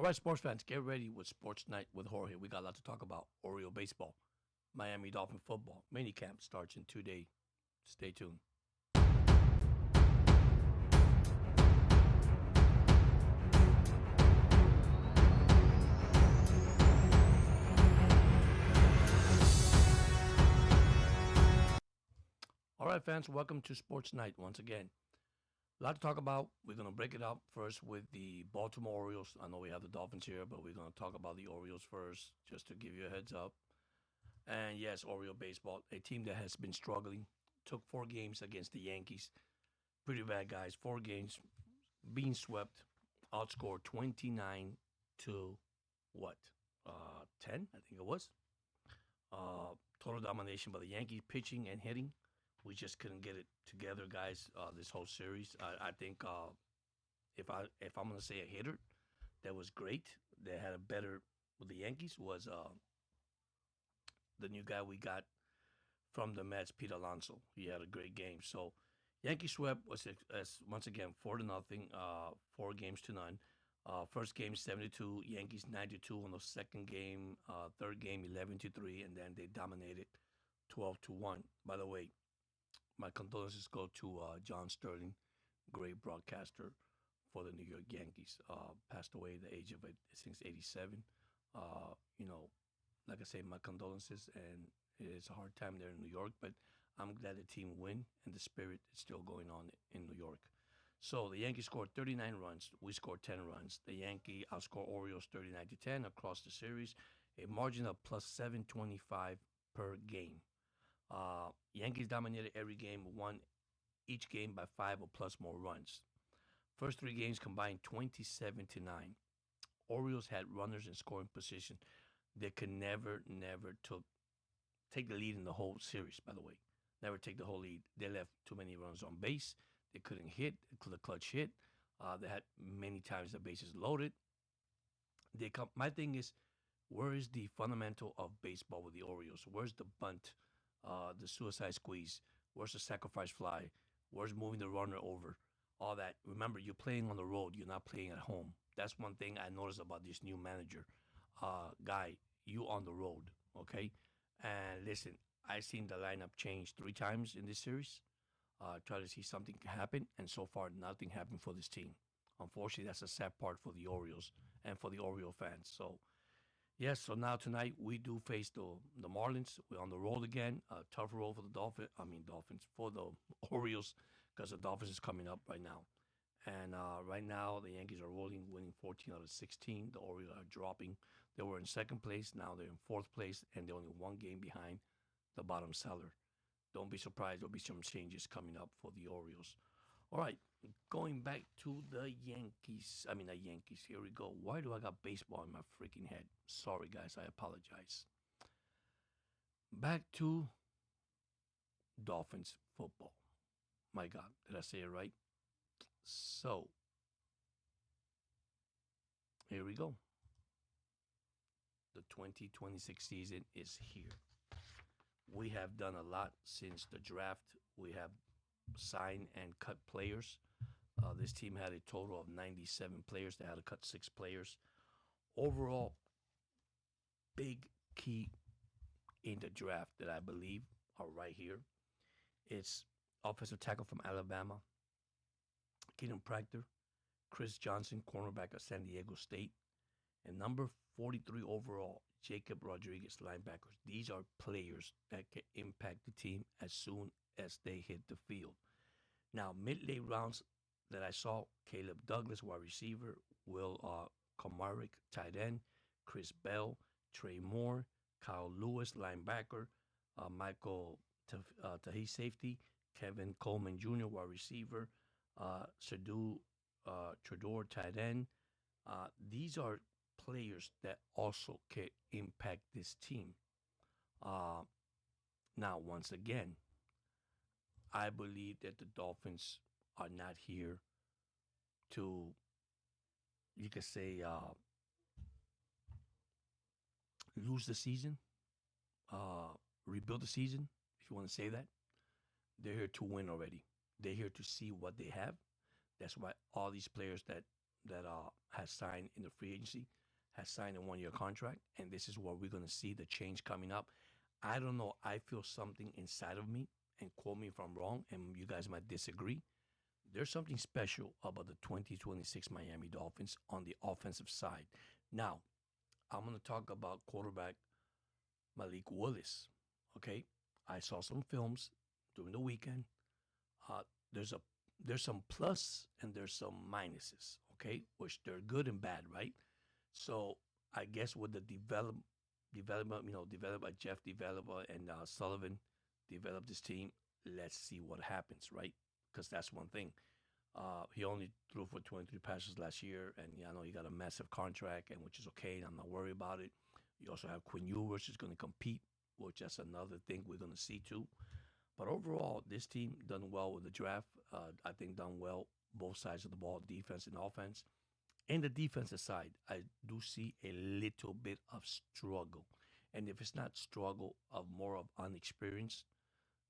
All right, sports fans, get ready with Sports Night with Jorge. We got a lot to talk about. Oriole baseball, Miami Dolphin football. Minicamp starts in 2 days. Stay tuned. All right, fans, welcome to Sports Night once again. A lot to talk about. We're going to break it up first with the Baltimore Orioles. I know we have the Dolphins here, but we're going to talk about the Orioles first, just to give you a heads up. And yes, Oriole baseball, a team that has been struggling, took 4 games against the Yankees. Pretty bad guys. 4 games, being swept, outscored 29 to what? 10, I think it was. Total domination by the Yankees, pitching and hitting. We just couldn't get it together, guys. This whole series, I think if I'm gonna say a hitter that was great, that had a better with the Yankees was the new guy we got from the Mets, Pete Alonso. He had a great game. So Yankee swept was as once again 4-0, 4 games to none. First game 72, Yankees 92 on the second game. Third game 11-3, and then they dominated 12-1. By the way, my condolences go to John Sterling, great broadcaster for the New York Yankees. Passed away at the age of I think 87. You know, like I say, my condolences, and it's a hard time there in New York, but I'm glad the team win and the spirit is still going on in New York. So the Yankees scored 39 runs. We scored 10 runs. The Yankee outscored Orioles 39 to 10 across the series, a margin of plus 725 per game. Yankees dominated every game, won each game by 5 or plus more runs. First 3 games combined 27 to 9. Orioles had runners in scoring position. They could never take the lead in the whole series, by the way. Never take the whole lead. They left too many runs on base. They couldn't hit, the clutch hit. They had many times the bases loaded. My thing is, where is the fundamental of baseball with the Orioles? Where's the bunt, the suicide squeeze? Where's the sacrifice fly? Where's moving the runner over? All that. Remember, you're playing on the road. You're not playing at home. That's one thing I noticed about this new manager, guy. You on the road, okay? And listen, I seen the lineup change 3 times in this series. Try to see something happen, and so far nothing happened for this team. Unfortunately, that's a sad part for the Orioles and for the Oriole fans. So yes, so now tonight we do face the Marlins. We're on the road again. Tough road for the Dolphins for the Orioles, because the Dolphins is coming up right now. And right now the Yankees are rolling, winning 14 out of 16. The Orioles are dropping. They were in second place. Now they're in fourth place, and they're only 1 game behind the bottom seller. Don't be surprised. There'll be some changes coming up for the Orioles. All right, going back to the Yankees. I mean, the Yankees. Here we go. Why do I got baseball in my freaking head? Sorry, guys. I apologize. Back to Dolphins football. My God, did I say it right? So, here we go. The 2026 season is here. We have done a lot since the draft. We have signed and cut players. This team had a total of 97 players. They had to cut 6 players. Overall, big key in the draft that I believe are right here. It's offensive tackle from Alabama, Keaton Proctor, Chris Johnson, cornerback of San Diego State, and number 43 overall, Jacob Rodriguez, linebackers. These are players that can impact the team as soon as they hit the field. Now, mid-late rounds that I saw, Caleb Douglas, wide receiver, Will Kamarick, tight end, Chris Bell, Trey Moore, Kyle Lewis, linebacker, Michael Tahi, safety, Kevin Coleman Jr., wide receiver, Sadu Tredor, tight end. These are players that also can impact this team. Now, once again, I believe that the Dolphins are not here to, you could say, lose the season, rebuild the season, if you want to say that. They're here to win already. They're here to see what they have. That's why all these players that that has signed in the free agency, has signed a 1 year contract, and this is where we're going to see the change coming up. I don't know. I feel something inside of me, and quote me if I'm wrong, and you guys might disagree. There's something special about the 2026 Miami Dolphins on the offensive side. Now, I'm going to talk about quarterback Malik Willis. Okay, I saw some films during the weekend. Uh, there's a there's some plus and there's some minuses. Okay, which they're good and bad, right? So I guess with the development, developed by Jeff developer and Sullivan developed this team. Let's see what happens, right? Because that's one thing. He only threw for 23 passes last year, and yeah, I know he got a massive contract, and which is okay. And I'm not worried about it. You also have Quinn Ewers who's going to compete, which that's another thing we're going to see too. But overall, this team done well with the draft. I think done well both sides of the ball, defense and offense. In the defensive side, I do see a little bit of struggle, and if it's not struggle of more of unexperienced,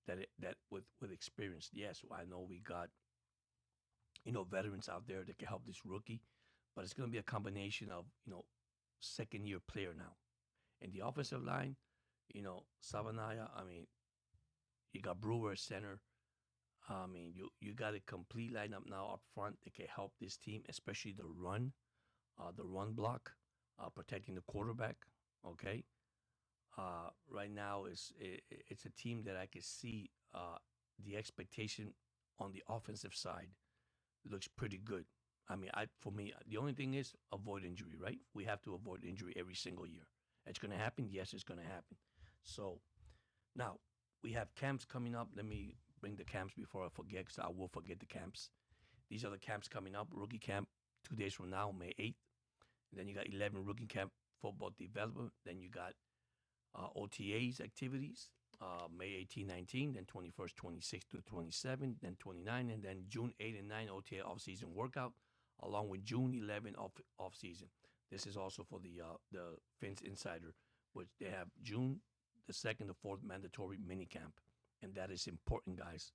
that with experience, yes, I know we got veterans out there that can help this rookie, but it's going to be a combination of second year player now, and the offensive line, Savanaya. I mean, you got Brewer at center. I mean, you got a complete lineup now up front that can help this team, especially the run block, protecting the quarterback. Okay, right now it's a team that I can see the expectation on the offensive side looks pretty good. I mean, for me, the only thing is avoid injury, right? We have to avoid injury every single year. It's going to happen. Yes, it's going to happen. So now we have camps coming up. Let me bring the camps before I forget, because I will forget the camps. These are the camps coming up. Rookie camp 2 days from now, May 8th. And then you got 11 rookie camp football development. Then you got OTAs activities, May 18, 19, then 21st, 26th to 27th, then 29, and then June 8 and 9 OTA off-season workout, along with June 11 off-season. This is also for the Fins Insider, which they have June the 2nd to 4th mandatory mini camp. And that is important, guys,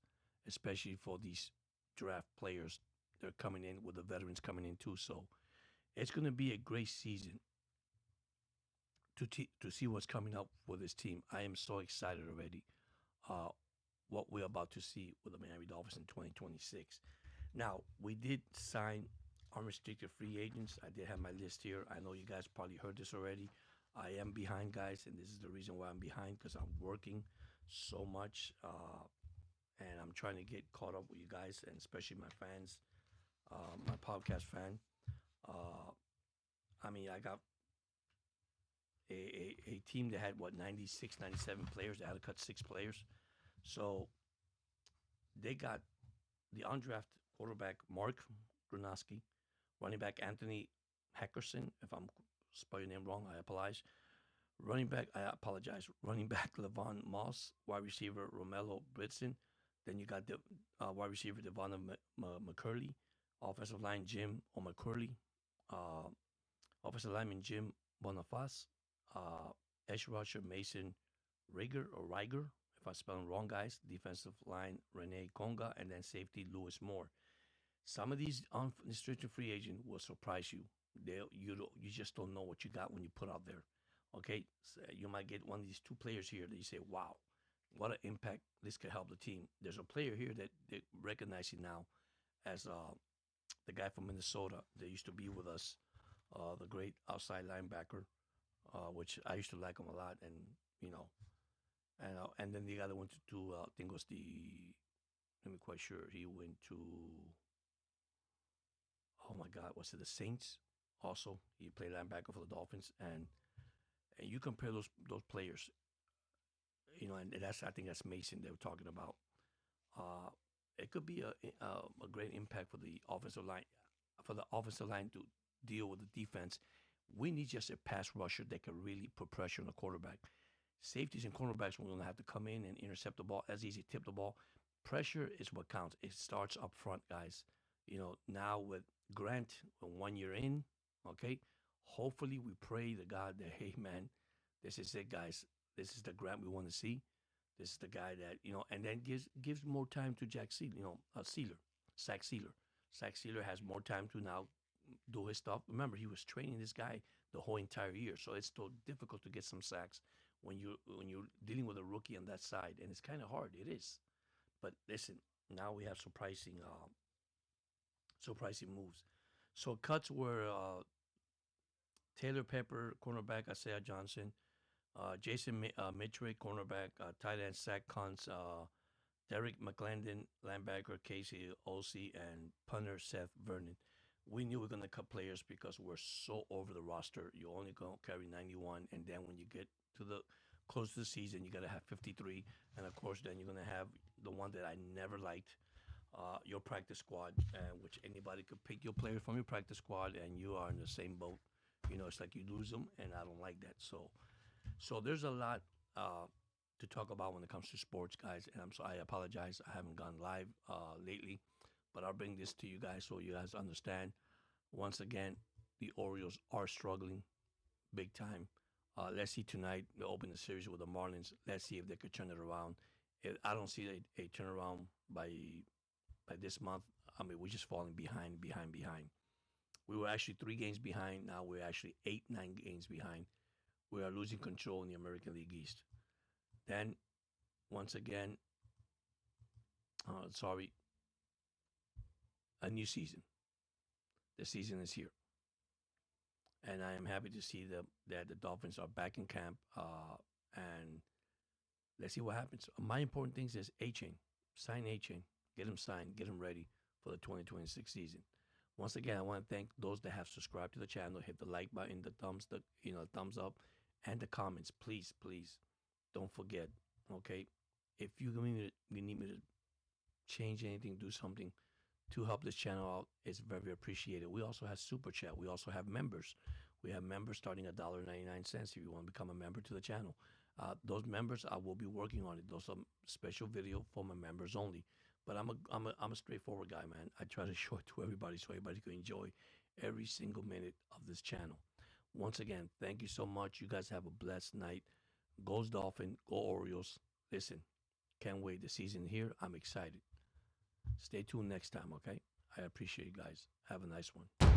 especially for these draft players. They're coming in with the veterans coming in too. So it's going to be a great season to see what's coming up with this team. I am so excited already. What we're about to see with the Miami Dolphins in 2026. Now, we did sign unrestricted free agents. I did have my list here. I know you guys probably heard this already. I am behind, guys, and this is the reason why I'm behind, because I'm working so much, and I'm trying to get caught up with you guys, and especially my fans, my podcast fan. Uh, I mean, I got a team that had, 96, 97 players. They had to cut 6 players. So they got the undrafted quarterback, Mark Grunoski, running back, Anthony Heckerson. If I'm spelling your name wrong, I apologize. I apologize. Running back, Levon Moss. Wide receiver, Romello Britson. Then you got the wide receiver, Devon McCurley. Offensive line, Jim O'McCurley. Uh, Offensive lineman, Jim Boniface. Edge rusher, Mason Riger, if I'm spelling wrong, guys. Defensive line, Rene Conga. And then safety, Lewis Moore. Some of these unrestricted free agents will surprise you. You just don't know what you got when you put out there. Okay, so you might get one of these 2 players here that you say, "Wow, what an impact this could help the team." There's a player here that they recognize it now as the guy from Minnesota that used to be with us, the great outside linebacker, which I used to like him a lot, and you know, and then the other went to I think was the, let me quite sure he went to, oh my God, was it the Saints? Also, he played linebacker for the Dolphins, and you compare those players, and that's, I think that's Mason they were talking about. Uh, it could be a great impact for the offensive line to deal with the defense. We need just a pass rusher that can really put pressure on the quarterback. Safeties and cornerbacks, we're going to have to come in and intercept the ball. As easy, tip the ball. Pressure is what counts. It starts up front, guys. Now with Grant, 1 year in, okay, hopefully we pray to God that, hey, man, this is it, guys. This is the Grant we want to see. This is the guy that, and then gives more time to Jack Sealer, Sealer, Zach Sealer. Zach Sealer has more time to now, do his stuff. Remember, he was training this guy the whole entire year, so it's still difficult to get some sacks when you're dealing with a rookie on that side, and it's kind of hard. It is, but listen, now we have surprising moves. So cuts were Taylor Pepper, cornerback, Isaiah Johnson, Jason Mitre, cornerback, tight end Zach Kuntz, Derek McClendon, linebacker Casey Olsey, and punter Seth Vernon. We knew we were going to cut players because we're so over the roster. You only going to carry 91, and then when you get to the close to the season, you got to have 53, and of course, then you're going to have the one that I never liked, your practice squad, which anybody could pick your player from your practice squad, and you are in the same boat. It's like you lose them, and I don't like that. So there's a lot to talk about when it comes to sports, guys. And I apologize. I haven't gone live lately, but I'll bring this to you guys so you guys understand. Once again, the Orioles are struggling big time. Let's see tonight. They open the series with the Marlins. Let's see if they could turn it around. I don't see a turnaround by this month. I mean, we're just falling behind, behind, behind. We were actually 3 games behind. Now we're actually 8, 9 games behind. We are losing control in the American League East. Then, once again, a new season. The season is here. And I am happy to see that the Dolphins are back in camp. And let's see what happens. My important thing is A-Chain. Sign A-Chain. Get him signed. Get him ready for the 2026 season. Once again, I want to thank those that have subscribed to the channel. Hit the like button, the thumbs up, and the comments. Please, please, don't forget. Okay, if you need me to change anything, do something to help this channel out, it's very, very appreciated. We also have Super Chat. We also have members. We have members starting at $1.99 if you want to become a member to the channel. Those members, I will be working on it. Those are special video for my members only. But I'm a straightforward guy, man. I try to show it to everybody so everybody can enjoy every single minute of this channel. Once again, thank you so much. You guys have a blessed night. Go Dolphins, go Orioles. Listen, can't wait. The season here. I'm excited. Stay tuned next time, okay? I appreciate you guys. Have a nice one.